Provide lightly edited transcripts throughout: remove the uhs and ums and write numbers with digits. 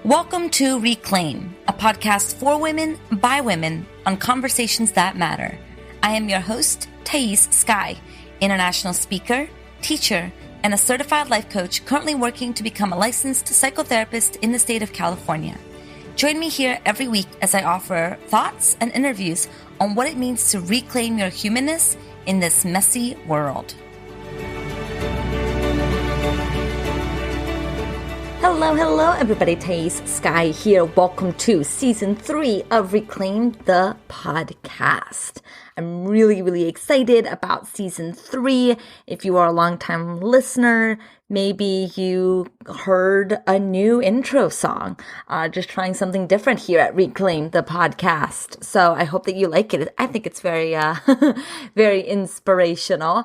Welcome to Reclaim, a podcast for women, by women, on conversations that matter. I am your host, Thais Sky, international speaker, teacher, and a certified life coach currently working to become a licensed psychotherapist in the state of California. Join me here every week as I offer thoughts and interviews on what it means to reclaim your humanness in this messy world. Hello, everybody. Thais Sky here. Welcome to Season 3 of Reclaim the Podcast. I'm really excited about Season 3. If you are a longtime listener, maybe you heard a new intro song. Just trying something different here at Reclaim the Podcast. So I hope that you like it. I think it's very, very inspirational.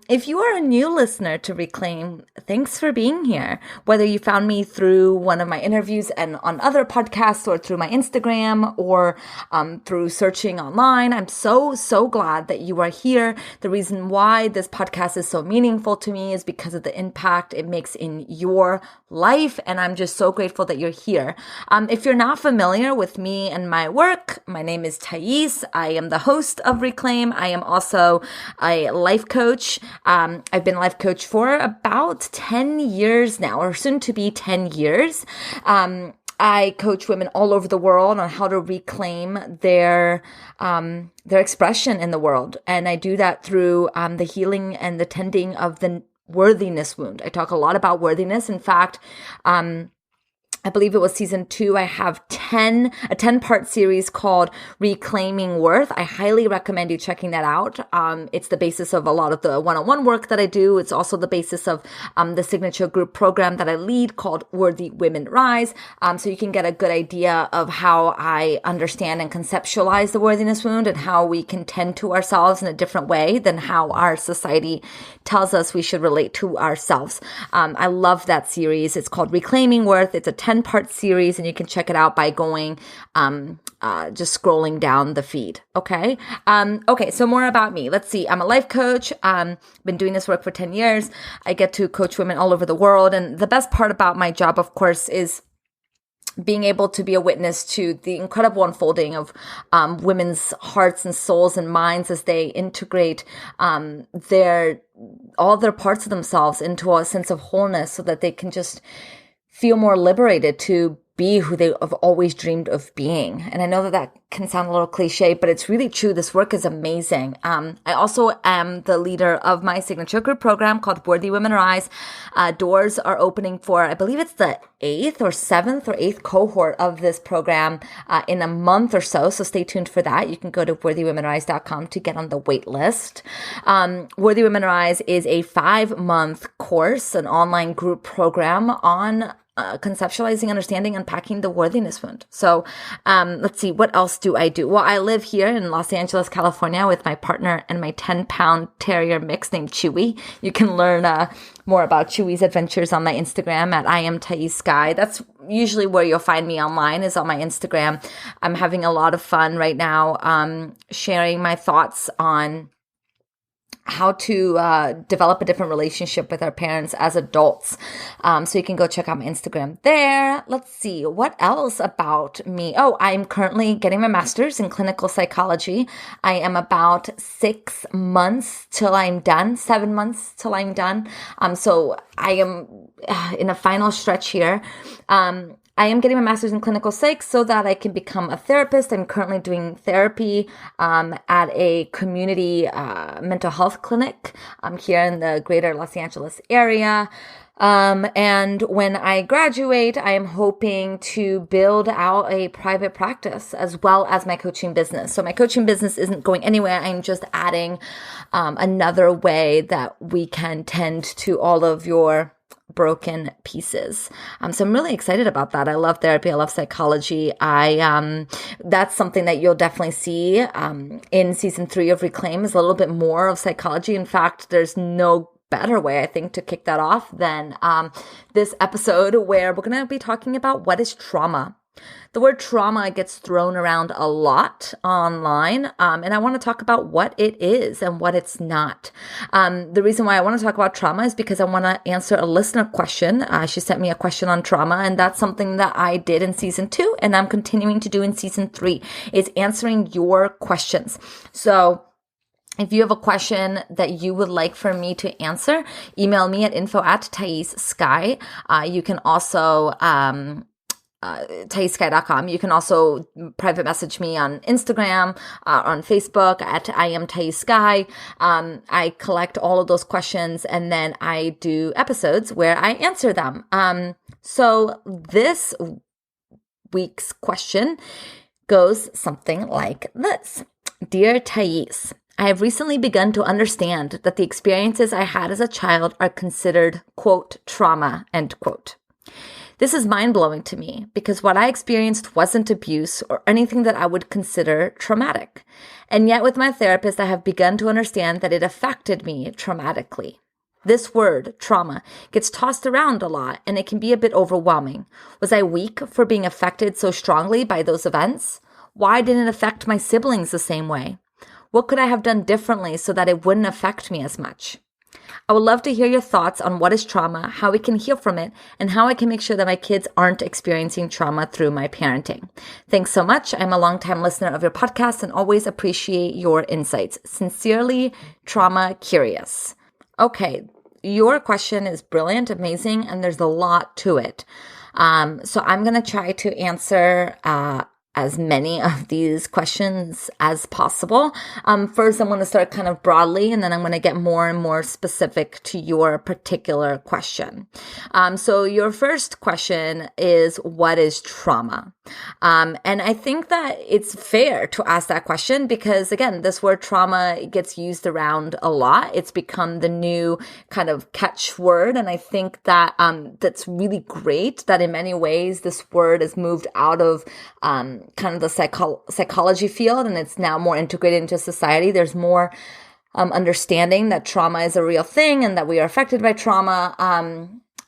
If you are a new listener to Reclaim, thanks for being here. Whether you found me through one of my interviews and on other podcasts or through my Instagram or through searching online, I'm so glad that you are here. The reason why this podcast is so meaningful to me is because of the impact it makes in your life, and I'm just so grateful that you're here. If you're not familiar with me and my work, my name is Thais. I am the host of Reclaim. I am also a life coach. I've been a life coach for about 10 years now, or soon to be 10 years. I coach women all over the world on how to reclaim their expression in the world. And I do that through the healing and the tending of the worthiness wound. I talk a lot about worthiness. In fact, I believe it was season 2. I have a 10-part series called Reclaiming Worth. I highly recommend you checking that out. It's the basis of a lot of the one-on-one work that I do. It's also the basis of the signature group program that I lead called Worthy Women Rise. So you can get a good idea of how I understand and conceptualize the worthiness wound and how we can tend to ourselves in a different way than how our society tells us we should relate to ourselves. I love that series. It's called Reclaiming Worth. It's a 10-part series, and you can check it out by going, just scrolling down the feed. Okay. Okay. So more about me. Let's see. I'm a life coach. Been doing this work for 10 years. I get to coach women all over the world. And the best part about my job, of course, is being able to be a witness to the incredible unfolding of women's hearts and souls and minds as they integrate all their parts of themselves into a sense of wholeness so that they can just feel more liberated to be who they have always dreamed of being. And I know that can sound a little cliche, but it's really true. This work is amazing. I also am the leader of my signature group program called Worthy Women Rise. Doors are opening for, I believe it's the 8th or 7th or 8th cohort of this program in a month or so. So stay tuned for that. You can go to worthywomenrise.com to get on the wait list. Worthy Women Rise is a 5-month course, an online group program on conceptualizing, understanding, unpacking the worthiness wound. So let's see, what else do I do? Well, I live here in Los Angeles, California with my partner and my 10-pound terrier mix named Chewy. You can learn more about Chewy's adventures on my Instagram at I am Thais Sky. That's usually where you'll find me online, is on my Instagram. I'm having a lot of fun right now sharing my thoughts on how to develop a different relationship with our parents as adults. So you can go check out my Instagram there. Let's see, what else about me? Oh, I'm currently getting my master's in clinical psychology. I am about 6 months till I'm done, 7 months till I'm done. So I am in a final stretch here. I am getting my master's in clinical psych so that I can become a therapist. I'm currently doing therapy at a community mental health clinic here in the greater Los Angeles area. And when I graduate, I am hoping to build out a private practice as well as my coaching business. So my coaching business isn't going anywhere. I'm just adding another way that we can tend to all of your broken pieces. So I'm really excited about that. I love therapy. I love psychology. That's something that you'll definitely see in season 3 of Reclaim, is a little bit more of psychology. In fact, there's no better way, I think, to kick that off than this episode where we're going to be talking about what is trauma. The word trauma gets thrown around a lot online, and I want to talk about what it is and what it's not. The reason why I want to talk about trauma is because I want to answer a listener question. She sent me a question on trauma, and that's something that I did in season 2, and I'm continuing to do in season 3, is answering your questions. So if you have a question that you would like for me to answer, email me at info@ThaisSky. You can also ThaisSky.com. You can also private message me on Instagram, on Facebook at I am ThaisSky. I collect all of those questions and then I do episodes where I answer them. So this week's question goes something like this. Dear Thais, I have recently begun to understand that the experiences I had as a child are considered, quote, trauma, end quote. This is mind-blowing to me because what I experienced wasn't abuse or anything that I would consider traumatic. And yet with my therapist, I have begun to understand that it affected me traumatically. This word, trauma, gets tossed around a lot and it can be a bit overwhelming. Was I weak for being affected so strongly by those events? Why didn't it affect my siblings the same way? What could I have done differently so that it wouldn't affect me as much? I would love to hear your thoughts on what is trauma, how we can heal from it, and how I can make sure that my kids aren't experiencing trauma through my parenting. Thanks so much. I'm a longtime listener of your podcast and always appreciate your insights. Sincerely, Trauma Curious. Okay, your question is brilliant, amazing, and there's a lot to it. So I'm going to try to answer as many of these questions as possible. First, I'm going to start kind of broadly, and then I'm going to get more and more specific to your particular question. So your first question is, what is trauma? And I think that it's fair to ask that question because, again, this word trauma gets used around a lot. It's become the new kind of catchword. And I think that that's really great that in many ways this word has moved out of kind of the psychology field, and it's now more integrated into society. There's more understanding that trauma is a real thing and that we are affected by trauma.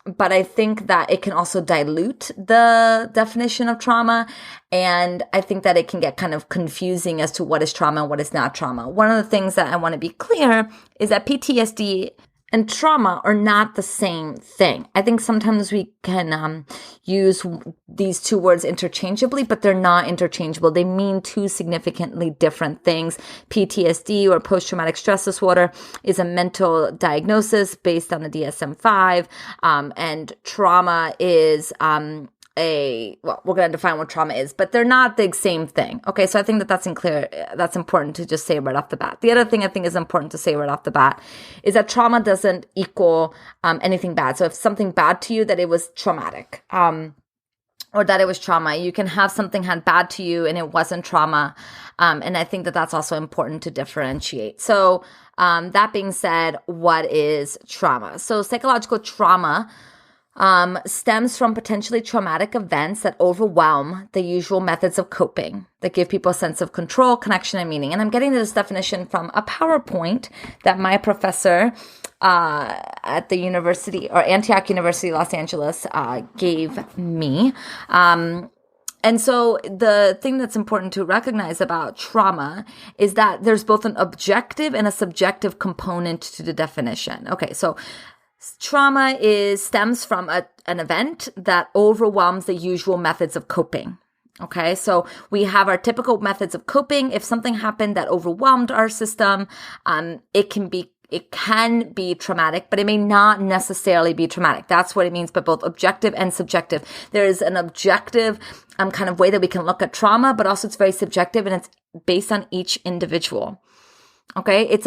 But I think that it can also dilute the definition of trauma. And I think that it can get kind of confusing as to what is trauma and what is not trauma. One of the things that I want to be clear is that PTSD and trauma are not the same thing. I think sometimes we can use these two words interchangeably, but they're not interchangeable. They mean two significantly different things. PTSD, or post-traumatic stress disorder, is a mental diagnosis based on the DSM-5, and trauma is well, we're going to define what trauma is, but they're not the same thing. Okay, so I think that that's important to just say right off the bat. The other thing I think is important to say right off the bat is that trauma doesn't equal anything bad. So if something bad to you, that it was traumatic, or that it was trauma. You can have something had bad to you and it wasn't trauma. And I think that that's also important to differentiate. So that being said, what is trauma? So psychological trauma stems from potentially traumatic events that overwhelm the usual methods of coping, that give people a sense of control, connection, and meaning. And I'm getting this definition from a PowerPoint that my professor at the university, or Antioch University, Los Angeles, gave me. And so the thing that's important to recognize about trauma is that there's both an objective and a subjective component to the definition. Okay, so trauma stems from an event that overwhelms the usual methods of coping. Okay, so we have our typical methods of coping. If something happened that overwhelmed our system, it can be traumatic, but it may not necessarily be traumatic. That's what it means by both objective and subjective. There is an objective kind of way that we can look at trauma, but also it's very subjective and it's based on each individual. Okay, it's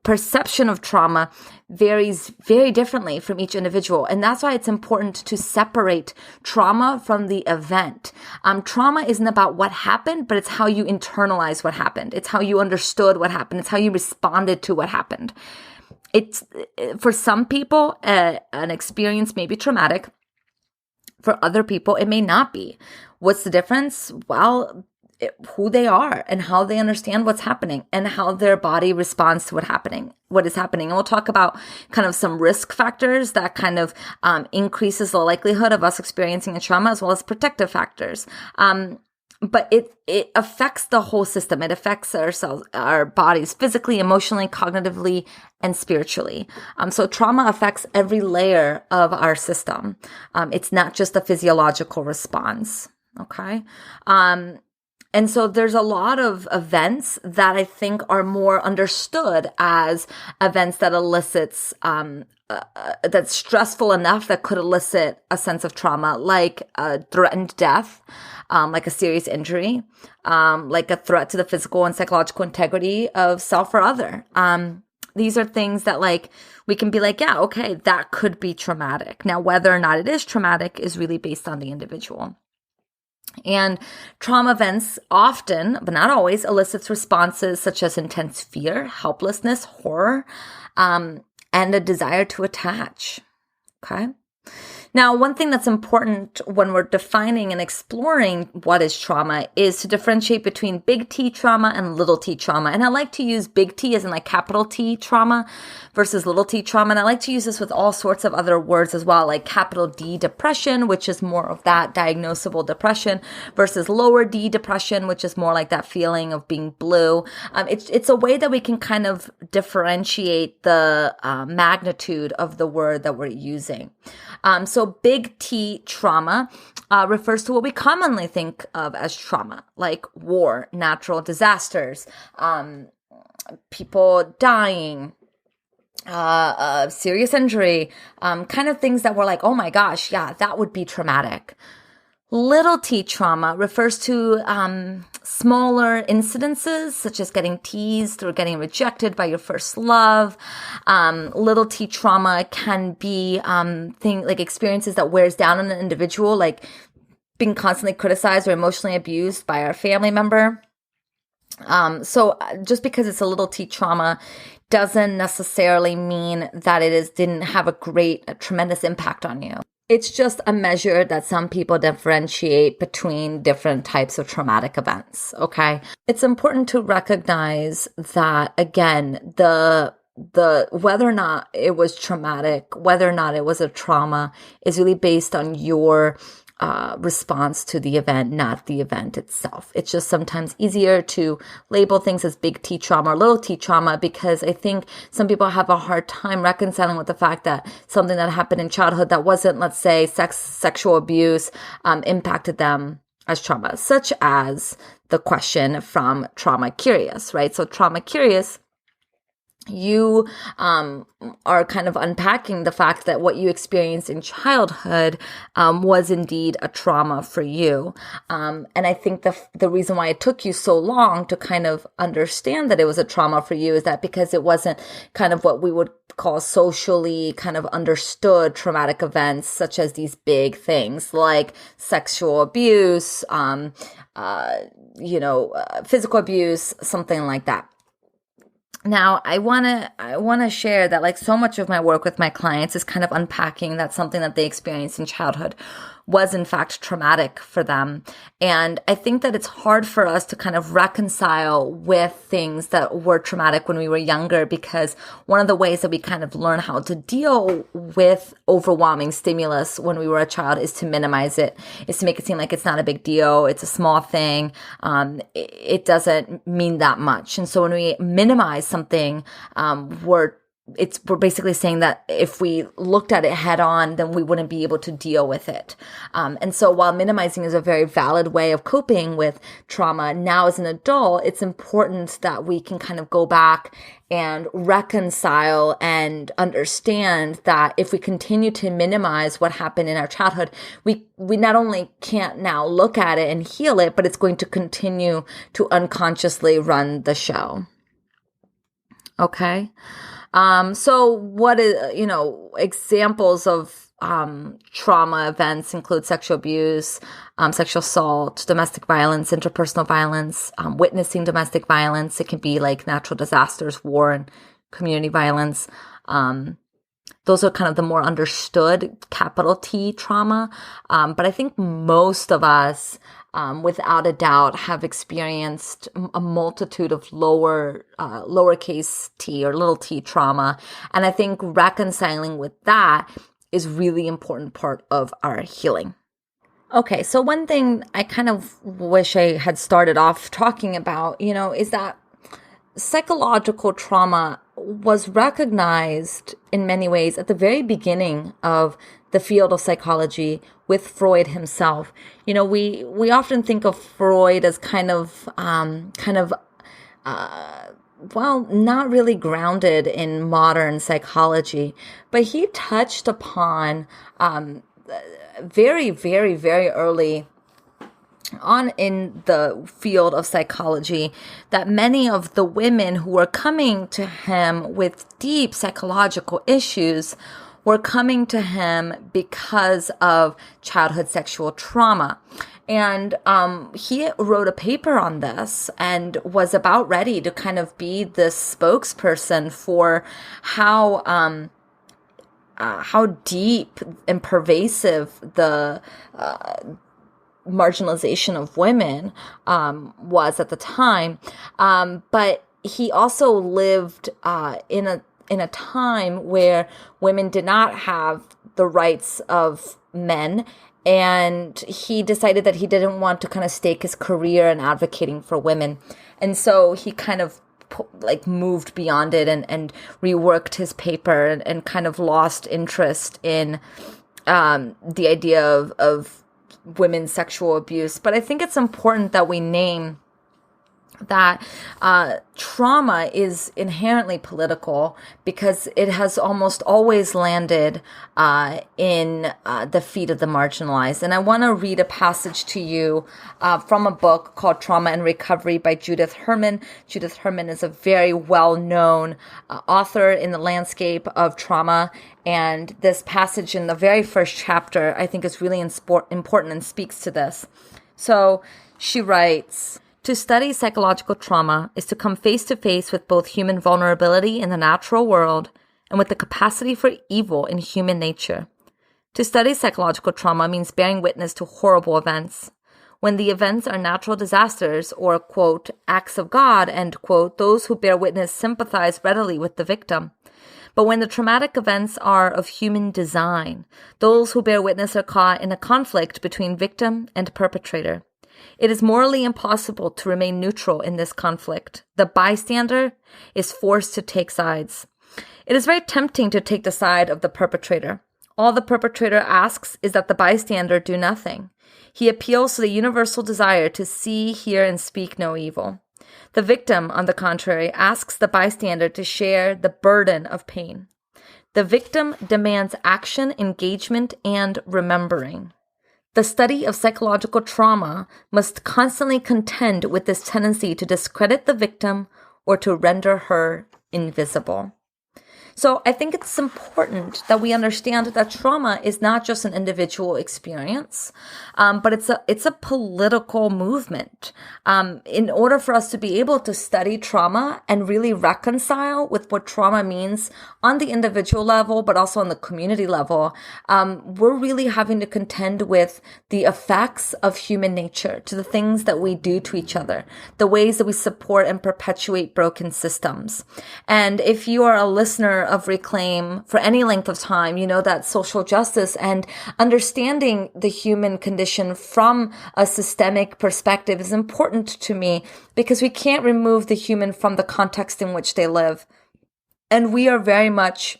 perception of trauma varies very differently from each individual. And that's why it's important to separate trauma from the event. Trauma isn't about what happened, but it's how you internalize what happened. It's how you understood what happened. It's how you responded to what happened. It's, for some people, an experience may be traumatic. For other people, it may not be. What's the difference? Well, who they are and how they understand what's happening and how their body responds to what is happening. And we'll talk about kind of some risk factors that kind of increases the likelihood of us experiencing a trauma, as well as protective factors. But it affects the whole system. It affects ourselves, our bodies, physically, emotionally, cognitively, and spiritually. So trauma affects every layer of our system. It's not just a physiological response. Okay. And so there's a lot of events that I think are more understood as events that elicits, that's stressful enough that could elicit a sense of trauma, like a threatened death, like a serious injury, like a threat to the physical and psychological integrity of self or other. These are things that like we can be like, yeah, okay, that could be traumatic. Now, whether or not it is traumatic is really based on the individual. And trauma events often, but not always, elicits responses such as intense fear, helplessness, horror, and a desire to attach. Okay. Now, one thing that's important when we're defining and exploring what is trauma is to differentiate between big T trauma and little t trauma. And I like to use big T as in like capital T trauma versus little t trauma. And I like to use this with all sorts of other words as well, like capital D depression, which is more of that diagnosable depression, versus lower D depression, which is more like that feeling of being blue. It's a way that we can kind of differentiate the magnitude of the word that we're using. So big T trauma refers to what we commonly think of as trauma, like war, natural disasters, people dying, serious injury, kind of things that were like, oh my gosh, yeah, that would be traumatic. Little t trauma refers to smaller incidences, such as getting teased or getting rejected by your first love. Little t trauma can be like experiences that wears down on an individual, like being constantly criticized or emotionally abused by our family member. So just because it's a little t trauma doesn't necessarily mean that didn't have a tremendous impact on you. It's just a measure that some people differentiate between different types of traumatic events, okay? It's important to recognize that, again, the whether or not it was traumatic, whether or not it was a trauma is really based on your response to the event, not the event itself. It's just sometimes easier to label things as big T trauma or little t trauma because I think some people have a hard time reconciling with the fact that something that happened in childhood that wasn't, let's say, sexual abuse impacted them as trauma, such as the question from Trauma Curious, right? So Trauma Curious, you are kind of unpacking the fact that what you experienced in childhood was indeed a trauma for you. And I think the reason why it took you so long to kind of understand that it was a trauma for you is that because it wasn't kind of what we would call socially kind of understood traumatic events, such as these big things like sexual abuse, physical abuse, something like that. Now, I want to share that like so much of my work with my clients is kind of unpacking that something that they experienced in childhood was in fact traumatic for them. And I think that it's hard for us to kind of reconcile with things that were traumatic when we were younger, because one of the ways that we kind of learn how to deal with overwhelming stimulus when we were a child is to minimize it, is to make it seem like it's not a big deal. It's a small thing. It doesn't mean that much. And so when we minimize something, we're basically saying that if we looked at it head on, then we wouldn't be able to deal with it. And so while minimizing is a very valid way of coping with trauma, now as an adult, it's important that we can kind of go back and reconcile and understand that if we continue to minimize what happened in our childhood, we not only can't now look at it and heal it, but it's going to continue to unconsciously run the show. Okay? So what is, examples of trauma events include sexual abuse, sexual assault, domestic violence, interpersonal violence, witnessing domestic violence. It can be like natural disasters, war, and community violence. those are kind of the more understood capital T trauma. But I think most of us, without a doubt, have experienced a multitude of lowercase t or little t trauma. And I think reconciling with that is really important part of our healing. Okay, so one thing I kind of wish I had started off talking about, is that psychological trauma was recognized in many ways at the very beginning of the field of psychology with Freud himself. We often think of Freud as not really grounded in modern psychology, but he touched upon very, very, very early on in the field of psychology that many of the women who were coming to him with deep psychological issues were coming to him because of childhood sexual trauma. And he wrote a paper on this and was about ready to kind of be this spokesperson for how deep and pervasive the marginalization of women was at the time, but he also lived in a time where women did not have the rights of men, and he decided that he didn't want to kind of stake his career in advocating for women, and so he kind of moved beyond it and reworked his paper and kind of lost interest in the idea of women's sexual abuse. But I think it's important that we name that trauma is inherently political because it has almost always landed in the feet of the marginalized. And I want to read a passage to you from a book called Trauma and Recovery by Judith Herman. Judith Herman is a very well-known author in the landscape of trauma. And this passage in the very first chapter, I think, is really important and speaks to this. So she writes, "To study psychological trauma is to come face to face with both human vulnerability in the natural world and with the capacity for evil in human nature. To study psychological trauma means bearing witness to horrible events. When the events are natural disasters or, quote, acts of God, end quote, those who bear witness sympathize readily with the victim. But when the traumatic events are of human design, those who bear witness are caught in a conflict between victim and perpetrator. It is morally impossible to remain neutral in this conflict. The bystander is forced to take sides. It is very tempting to take the side of the perpetrator. All the perpetrator asks is that the bystander do nothing. He appeals to the universal desire to see, hear, and speak no evil. The victim, on the contrary, asks the bystander to share the burden of pain. The victim demands action, engagement, and remembering. The study of psychological trauma must constantly contend with this tendency to discredit the victim or to render her invisible." So I think it's important that we understand that trauma is not just an individual experience, but it's a political movement. In order for us to be able to study trauma and really reconcile with what trauma means on the individual level, but also on the community level, we're really having to contend with the effects of human nature, to the things that we do to each other, the ways that we support and perpetuate broken systems. And if you are a listener of Reclaim for any length of time, you know that social justice and understanding the human condition from a systemic perspective is important to me because we can't remove the human from the context in which they live. And we are very much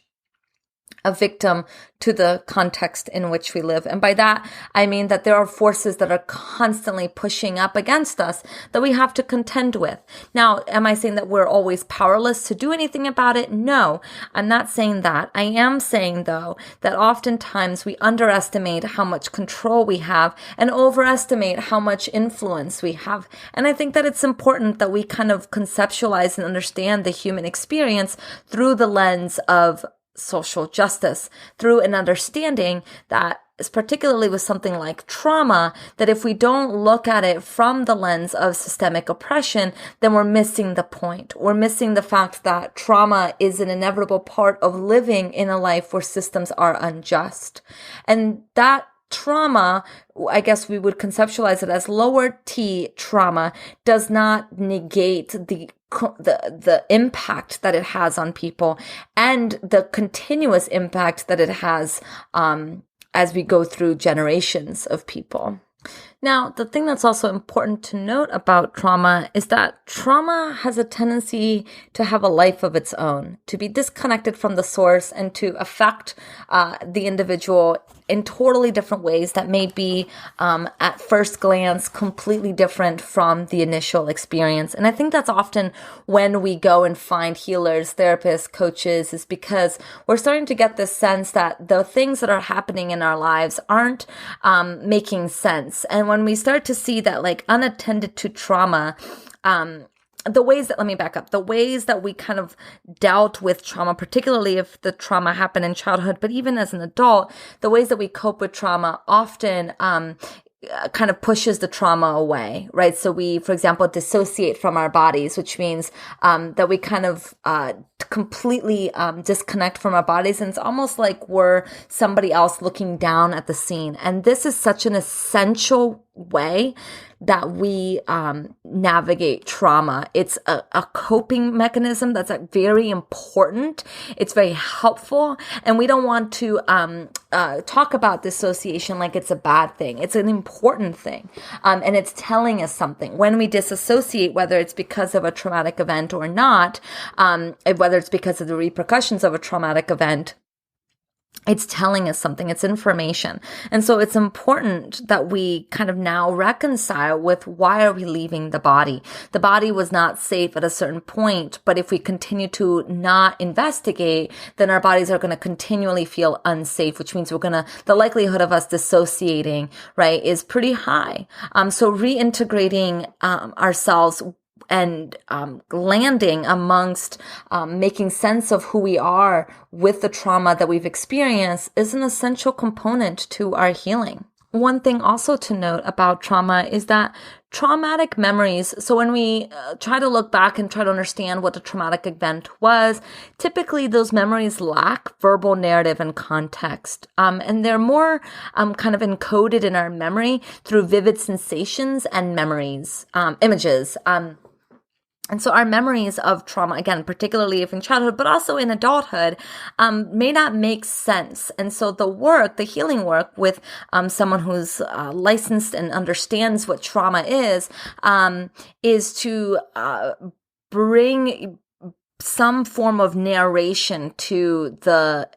a victim to the context in which we live. And by that, I mean that there are forces that are constantly pushing up against us that we have to contend with. Now, am I saying that we're always powerless to do anything about it? No, I'm not saying that. I am saying, though, that oftentimes we underestimate how much control we have and overestimate how much influence we have. And I think that it's important that we kind of conceptualize and understand the human experience through the lens of social justice, through an understanding that particularly with something like trauma, that if we don't look at it from the lens of systemic oppression, then we're missing the point. We're missing the fact that trauma is an inevitable part of living in a life where systems are unjust. And that trauma, I guess we would conceptualize it as lower T trauma, does not negate the impact that it has on people and the continuous impact that it has as we go through generations of people. Now, the thing that's also important to note about trauma is that trauma has a tendency to have a life of its own, to be disconnected from the source and to affect the individual in totally different ways that may be, at first glance, completely different from the initial experience. And I think that's often when we go and find healers, therapists, coaches, is because we're starting to get this sense that the things that are happening in our lives aren't making sense. And when we start to see that, like, unattended to trauma, the ways that we kind of dealt with trauma, particularly if the trauma happened in childhood, but even as an adult, the ways that we cope with trauma often kind of pushes the trauma away, right? So we, for example, dissociate from our bodies, which means that we kind of completely disconnect from our bodies. And it's almost like we're somebody else looking down at the scene. And this is such an essential way that we navigate trauma. It's a coping mechanism that's very important. It's very helpful. And we don't want to talk about dissociation like it's a bad thing. It's an important thing. And it's telling us something. When we disassociate, whether it's because of a traumatic event or not, whether it's because of the repercussions of a traumatic event, it's telling us something. It's information. And so it's important that we kind of now reconcile with, why are we leaving the body? The body was not safe at a certain point, but if we continue to not investigate, then our bodies are going to continually feel unsafe, which means the likelihood of us dissociating, right, is pretty high. So reintegrating ourselves and landing amongst making sense of who we are with the trauma that we've experienced is an essential component to our healing. One thing also to note about trauma is that traumatic memories, so when we try to look back and try to understand what the traumatic event was, typically those memories lack verbal narrative and context. And they're more kind of encoded in our memory through vivid sensations and images. And so our memories of trauma, again, particularly if in childhood, but also in adulthood, may not make sense. And so the healing work with someone who's licensed and understands what trauma is to bring some form of narration to the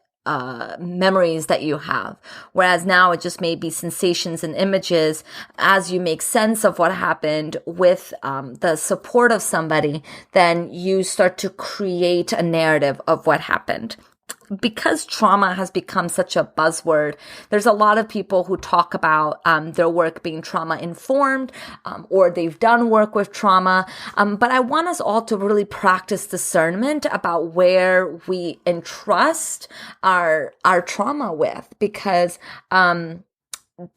memories that you have. Whereas now it just may be sensations and images. As you make sense of what happened with the support of somebody, then you start to create a narrative of what happened. Because trauma has become such a buzzword, there's a lot of people who talk about their work being trauma-informed, or they've done work with trauma. But I want us all to really practice discernment about where we entrust our trauma with, because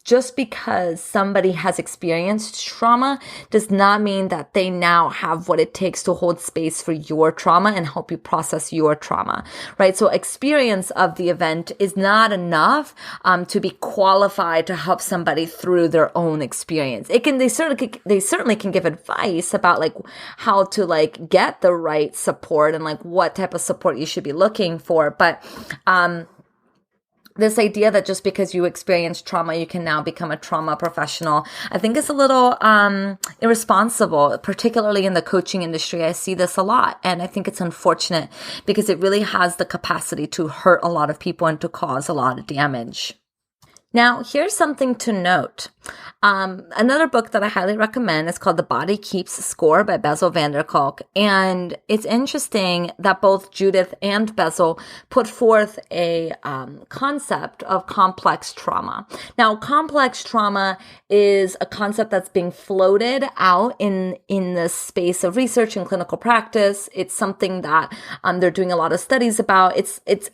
just because somebody has experienced trauma does not mean that they now have what it takes to hold space for your trauma and help you process your trauma, right? So experience of the event is not enough to be qualified to help somebody through their own experience. They certainly can give advice about like how to like get the right support and like what type of support you should be looking for, but this idea that just because you experience trauma, you can now become a trauma professional, I think is a little irresponsible, particularly in the coaching industry. I see this a lot, and I think it's unfortunate because it really has the capacity to hurt a lot of people and to cause a lot of damage. Now, here's something to note. Another book that I highly recommend is called The Body Keeps Score by Bessel van der Kolk. And it's interesting that both Judith and Bessel put forth a concept of complex trauma. Now, complex trauma is a concept that's being floated out in the space of research and clinical practice. It's something that they're doing a lot of studies about.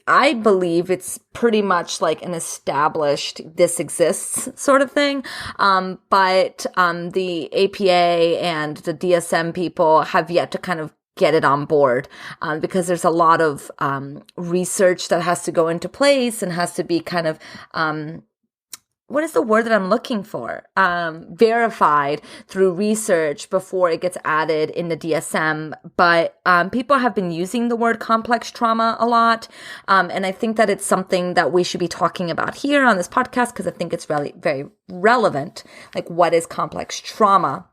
I believe it's pretty much like an established this exists sort of thing. But the APA and the DSM people have yet to kind of get it on board because there's a lot of research that has to go into place and has to be kind of what is the word that I'm looking for? Verified through research before it gets added in the DSM. But people have been using the word complex trauma a lot. And I think that it's something that we should be talking about here on this podcast because I think it's really very relevant. Like, what is complex trauma?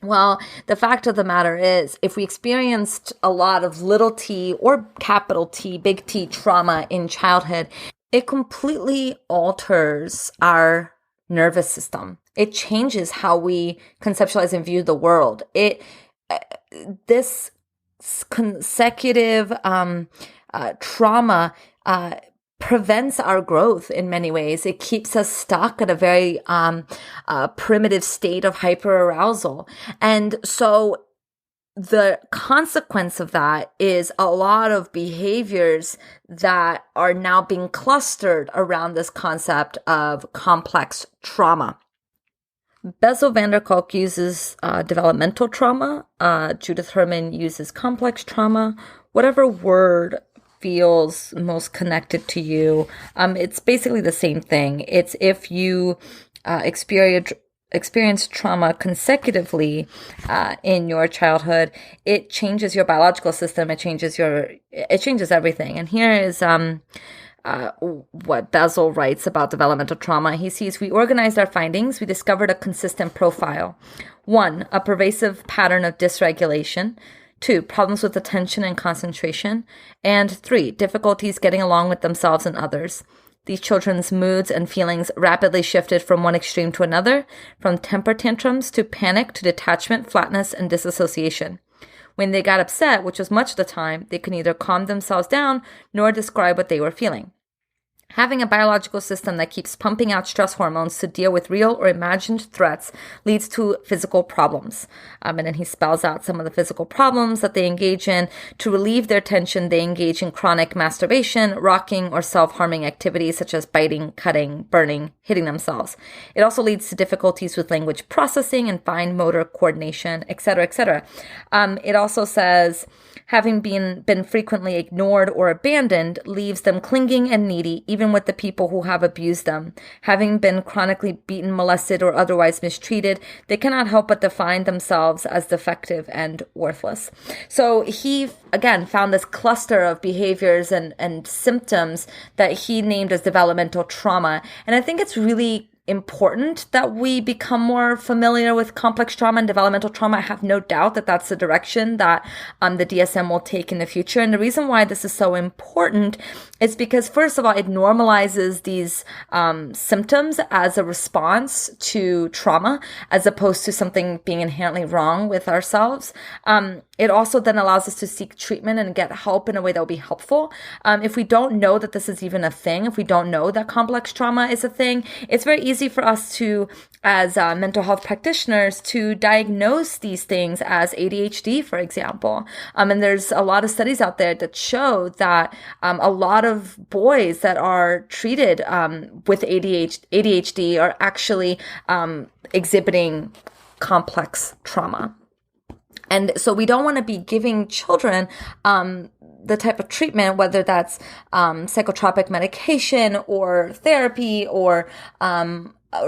Well, the fact of the matter is, if we experienced a lot of little t or capital T, big T trauma in childhood, it completely alters our nervous system. It changes how we conceptualize and view the world. This consecutive trauma prevents our growth in many ways. It keeps us stuck at a very primitive state of hyperarousal. And so the consequence of that is a lot of behaviors that are now being clustered around this concept of complex trauma. Bessel van der Kolk uses developmental trauma. Judith Herman uses complex trauma. Whatever word feels most connected to you. It's basically the same thing. It's if you experience trauma consecutively in your childhood, it changes your biological system. It changes everything. And here is what Bessel writes about developmental trauma. He sees, we organized our findings. We discovered a consistent profile. 1, a pervasive pattern of dysregulation. 2, problems with attention and concentration. And 3, difficulties getting along with themselves and others. These children's moods and feelings rapidly shifted from one extreme to another, from temper tantrums to panic to detachment, flatness, and disassociation. When they got upset, which was much of the time, they could neither calm themselves down nor describe what they were feeling. Having a biological system that keeps pumping out stress hormones to deal with real or imagined threats leads to physical problems. And then he spells out some of the physical problems that they engage in. To relieve their tension, they engage in chronic masturbation, rocking, or self-harming activities such as biting, cutting, burning, hitting themselves. It also leads to difficulties with language processing and fine motor coordination, etc., etc. It also says, having been frequently ignored or abandoned leaves them clinging and needy, even with the people who have abused them. Having been chronically beaten, molested, or otherwise mistreated, they cannot help but define themselves as defective and worthless. So he, again, found this cluster of behaviors and symptoms that he named as developmental trauma. And I think it's really important that we become more familiar with complex trauma and developmental trauma. I have no doubt that that's the direction that the DSM will take in the future. And the reason why this is so important is because, first of all, it normalizes these symptoms as a response to trauma, as opposed to something being inherently wrong with ourselves. It also then allows us to seek treatment and get help in a way that will be helpful. If we don't know that this is even a thing, if we don't know that complex trauma is a thing, it's very easy for us to, as mental health practitioners, to diagnose these things as ADHD, for example. And there's a lot of studies out there that show that a lot of boys that are treated with ADHD are actually exhibiting complex trauma. And so we don't want to be giving children the type of treatment, whether that's psychotropic medication or therapy or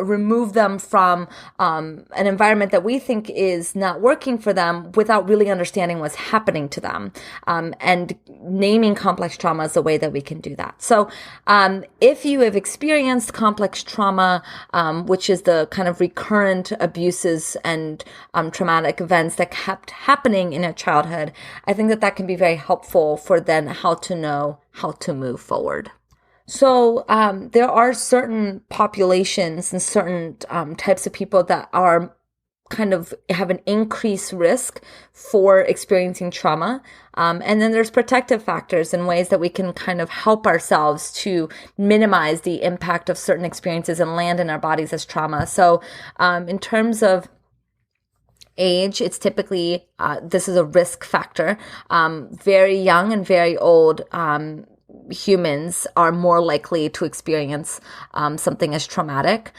remove them from an environment that we think is not working for them without really understanding what's happening to them. And naming complex trauma is a way that we can do that. So if you have experienced complex trauma, which is the kind of recurrent abuses and traumatic events that kept happening in your childhood, I think that that can be very helpful for then how to know how to move forward. So there are certain populations and certain types of people that are kind of have an increased risk for experiencing trauma. And then there's protective factors and ways that we can kind of help ourselves to minimize the impact of certain experiences and land in our bodies as trauma. So in terms of age, it's typically, this is a risk factor, very young and very old, humans are more likely to experience something as traumatic.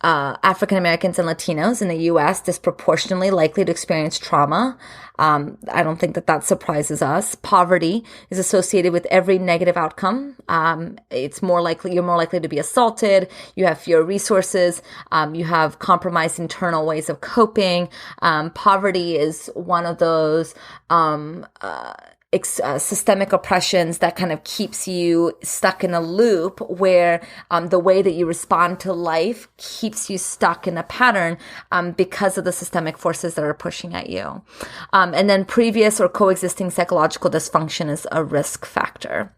African Americans and Latinos in the U.S. disproportionately likely to experience trauma. I don't think that surprises us. Poverty is associated with every negative outcome. You're more likely to be assaulted. You have fewer resources. You have compromised internal ways of coping. Poverty is one of those systemic oppressions that kind of keeps you stuck in a loop where the way that you respond to life keeps you stuck in a pattern because of the systemic forces that are pushing at you. And then previous or coexisting psychological dysfunction is a risk factor.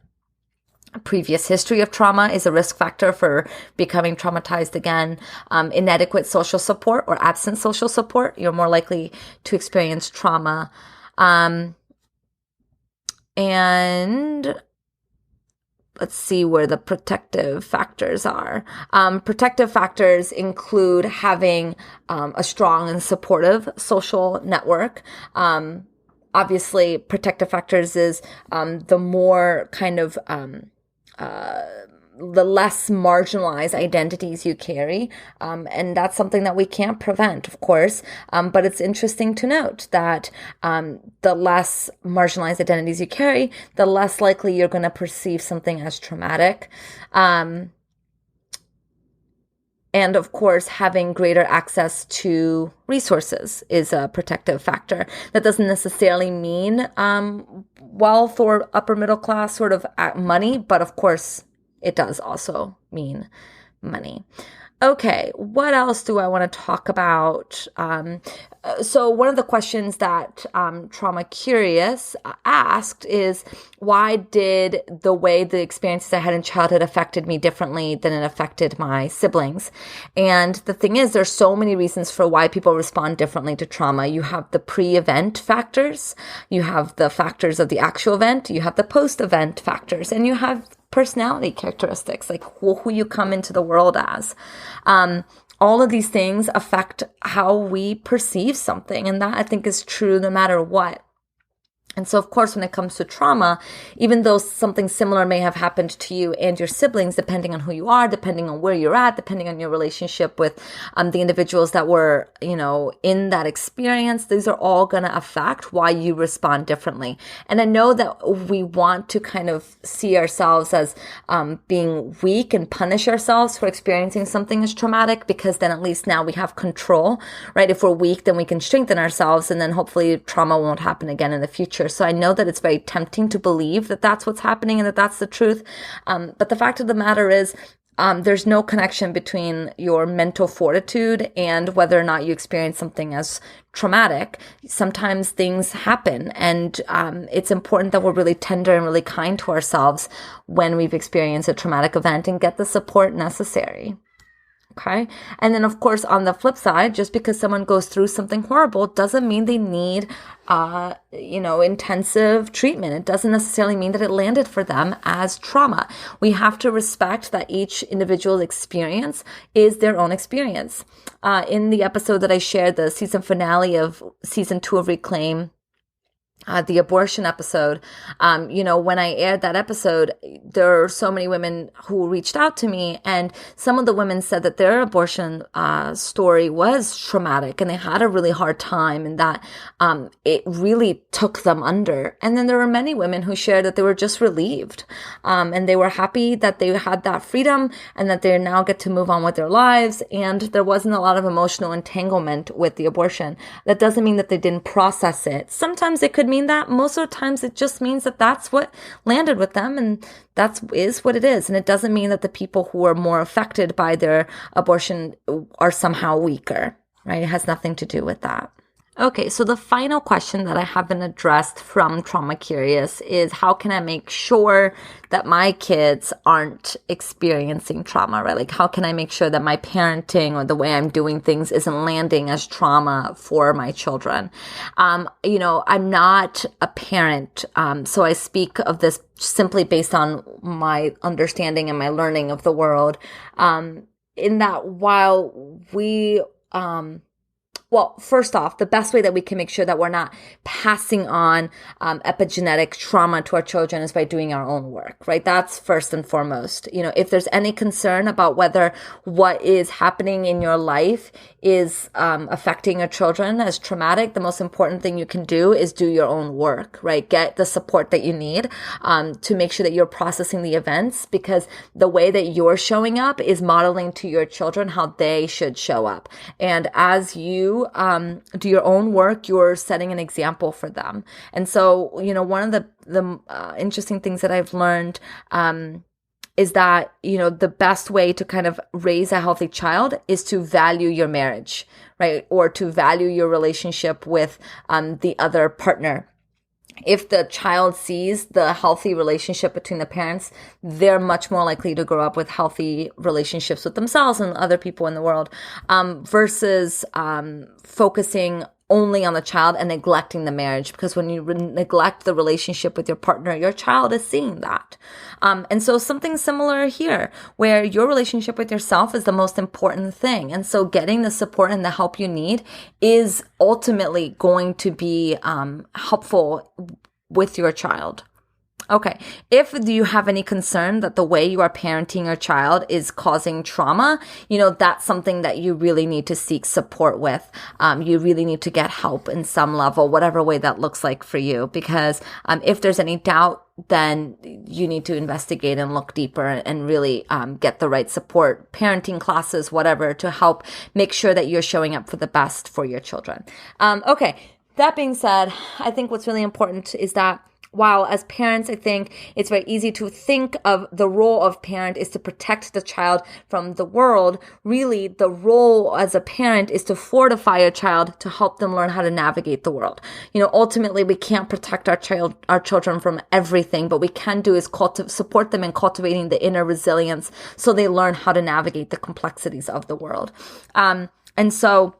A previous history of trauma is a risk factor for becoming traumatized again. Inadequate social support or absent social support, you're more likely to experience trauma. And let's see where the protective factors are. Protective factors include having a strong and supportive social network. Obviously, protective factors is the more kind of the less marginalized identities you carry. And that's something that we can't prevent, of course. But it's interesting to note that the less marginalized identities you carry, the less likely you're going to perceive something as traumatic. And of course, having greater access to resources is a protective factor. That doesn't necessarily mean wealth or upper middle class sort of money, but of course, it does also mean money. Okay, what else do I want to talk about? So one of the questions that Trauma Curious asked is, why did the way the experiences I had in childhood affected me differently than it affected my siblings? And the thing is, there's so many reasons for why people respond differently to trauma. You have the pre-event factors, you have the factors of the actual event, you have the post-event factors, and you have personality characteristics, like who you come into the world as. All of these things affect how we perceive something. And that, I think, is true no matter what. And so, of course, when it comes to trauma, even though something similar may have happened to you and your siblings, depending on who you are, depending on where you're at, depending on your relationship with the individuals that were, in that experience, these are all going to affect why you respond differently. And I know that we want to kind of see ourselves as being weak and punish ourselves for experiencing something as traumatic, because then at least now we have control, right? If we're weak, then we can strengthen ourselves, and then hopefully trauma won't happen again in the future. So I know that it's very tempting to believe that that's what's happening and that that's the truth. But the fact of the matter is, there's no connection between your mental fortitude and whether or not you experience something as traumatic. Sometimes things happen, and it's important that we're really tender and really kind to ourselves when we've experienced a traumatic event and get the support necessary. Okay. And then, of course, on the flip side, just because someone goes through something horrible doesn't mean they need, intensive treatment. It doesn't necessarily mean that it landed for them as trauma. We have to respect that each individual experience is their own experience. In the episode that I shared, the season finale of season 2 of Reclaim, the abortion episode, when I aired that episode, there are so many women who reached out to me, and some of the women said that their abortion story was traumatic and they had a really hard time, and that it really took them under. And then there were many women who shared that they were just relieved, and they were happy that they had that freedom and that they now get to move on with their lives, and there wasn't a lot of emotional entanglement with the abortion. That doesn't mean that they didn't process it. Sometimes it could mean that. Most of the times it just means that that's what landed with them, and that is what it is. And it doesn't mean that the people who are more affected by their abortion are somehow weaker, right? It has nothing to do with that. Okay, so the final question that I haven't addressed from Trauma Curious is, how can I make sure that my kids aren't experiencing trauma, right? Like, how can I make sure that my parenting or the way I'm doing things isn't landing as trauma for my children? I'm not a parent, so I speak of this simply based on my understanding and my learning of the world, in that while we Well, first off, the best way that we can make sure that we're not passing on epigenetic trauma to our children is by doing our own work, right? That's first and foremost. If there's any concern about whether what is happening in your life is affecting your children as traumatic, the most important thing you can do is do your own work, right? Get the support that you need to make sure that you're processing the events, because the way that you're showing up is modeling to your children how they should show up. And as you do your own work, you're setting an example for them. And so, one of the interesting things that I've learned is that, the best way to kind of raise a healthy child is to value your marriage, right? Or to value your relationship with the other partner. If the child sees the healthy relationship between the parents, they're much more likely to grow up with healthy relationships with themselves and other people in the world, versus focusing only on the child and neglecting the marriage. Because when you neglect the relationship with your partner, your child is seeing that. And so something similar here, where your relationship with yourself is the most important thing. And so getting the support and the help you need is ultimately going to be helpful with your child. Okay. If you have any concern that the way you are parenting your child is causing trauma, that's something that you really need to seek support with. You really need to get help in some level, whatever way that looks like for you. Because if there's any doubt, then you need to investigate and look deeper and really get the right support, parenting classes, whatever, to help make sure that you're showing up for the best for your children. Okay. That being said, I think what's really important is that while as parents, I think it's very easy to think of the role of parent is to protect the child from the world, really the role as a parent is to fortify a child to help them learn how to navigate the world. Ultimately, we can't protect our children from everything, but we can do is support them in cultivating the inner resilience so they learn how to navigate the complexities of the world. And so,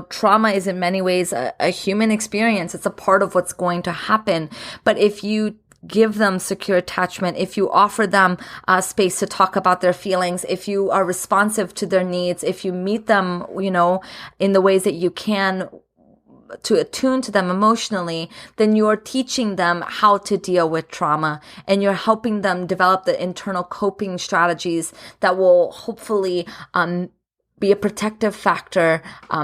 trauma is in many ways a human experience. It's a part of what's going to happen. But if you give them secure attachment, if you offer them space to talk about their feelings, if you are responsive to their needs, if you meet them, in the ways that you can to attune to them emotionally, then you're teaching them how to deal with trauma, and you're helping them develop the internal coping strategies that will hopefully be a protective factor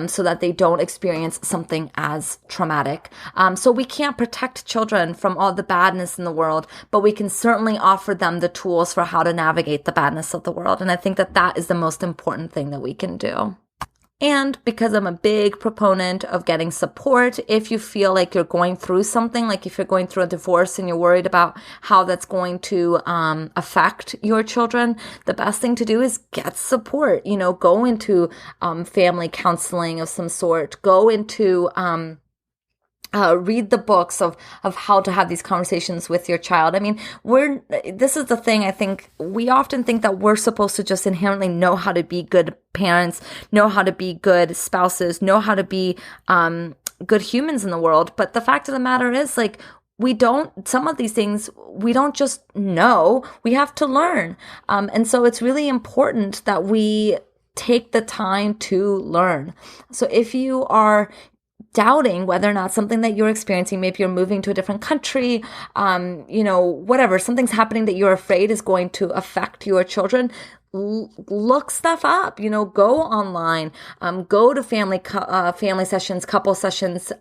so that they don't experience something as traumatic. So we can't protect children from all the badness in the world, but we can certainly offer them the tools for how to navigate the badness of the world. And I think that is the most important thing that we can do. And because I'm a big proponent of getting support, if you feel like you're going through something, like if you're going through a divorce and you're worried about how that's going to affect your children, the best thing to do is get support. Go into family counseling of some sort. Go into read the books of how to have these conversations with your child. I mean, this is the thing. I think we often think that we're supposed to just inherently know how to be good parents, know how to be good spouses, know how to be good humans in the world. But the fact of the matter is, some of these things, we don't just know, we have to learn. And so it's really important that we take the time to learn. So if you are doubting whether or not something that you're experiencing, maybe you're moving to a different country, whatever, something's happening that you're afraid is going to affect your children, look stuff up, go online, go to family sessions, couple sessions,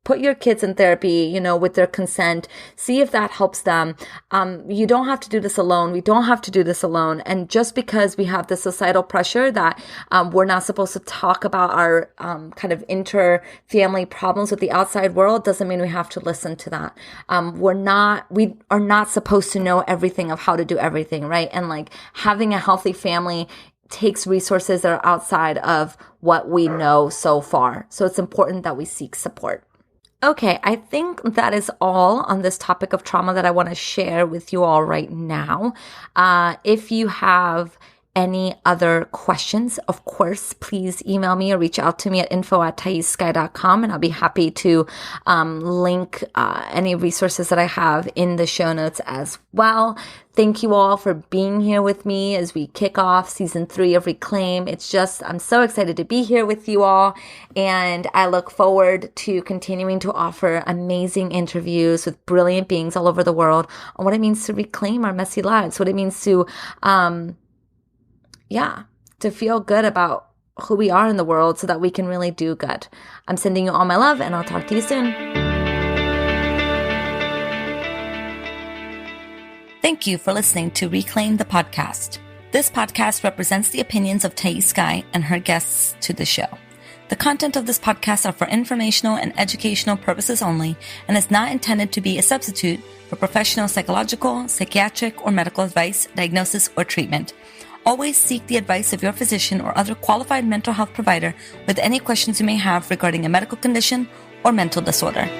put your kids in therapy, with their consent. See if that helps them. You don't have to do this alone. We don't have to do this alone. And just because we have the societal pressure that we're not supposed to talk about our kind of inter-family problems with the outside world doesn't mean we have to listen to that. We are not supposed to know everything of how to do everything, right? And having a healthy family takes resources that are outside of what we know so far. So it's important that we seek support. Okay, I think that is all on this topic of trauma that I want to share with you all right now. If you have any other questions, of course, please email me or reach out to me at info@thaissky.com, and I'll be happy to link any resources that I have in the show notes as well. Thank you all for being here with me as we kick off season 3 of Reclaim. I'm so excited to be here with you all, and I look forward to continuing to offer amazing interviews with brilliant beings all over the world on what it means to reclaim our messy lives, what it means to, to feel good about who we are in the world so that we can really do good. I'm sending you all my love, and I'll talk to you soon. Thank you for listening to Reclaim the Podcast. This podcast represents the opinions of Thais Sky and her guests to the show. The content of this podcast are for informational and educational purposes only and is not intended to be a substitute for professional psychological, psychiatric, or medical advice, diagnosis, or treatment. Always seek the advice of your physician or other qualified mental health provider with any questions you may have regarding a medical condition or mental disorder.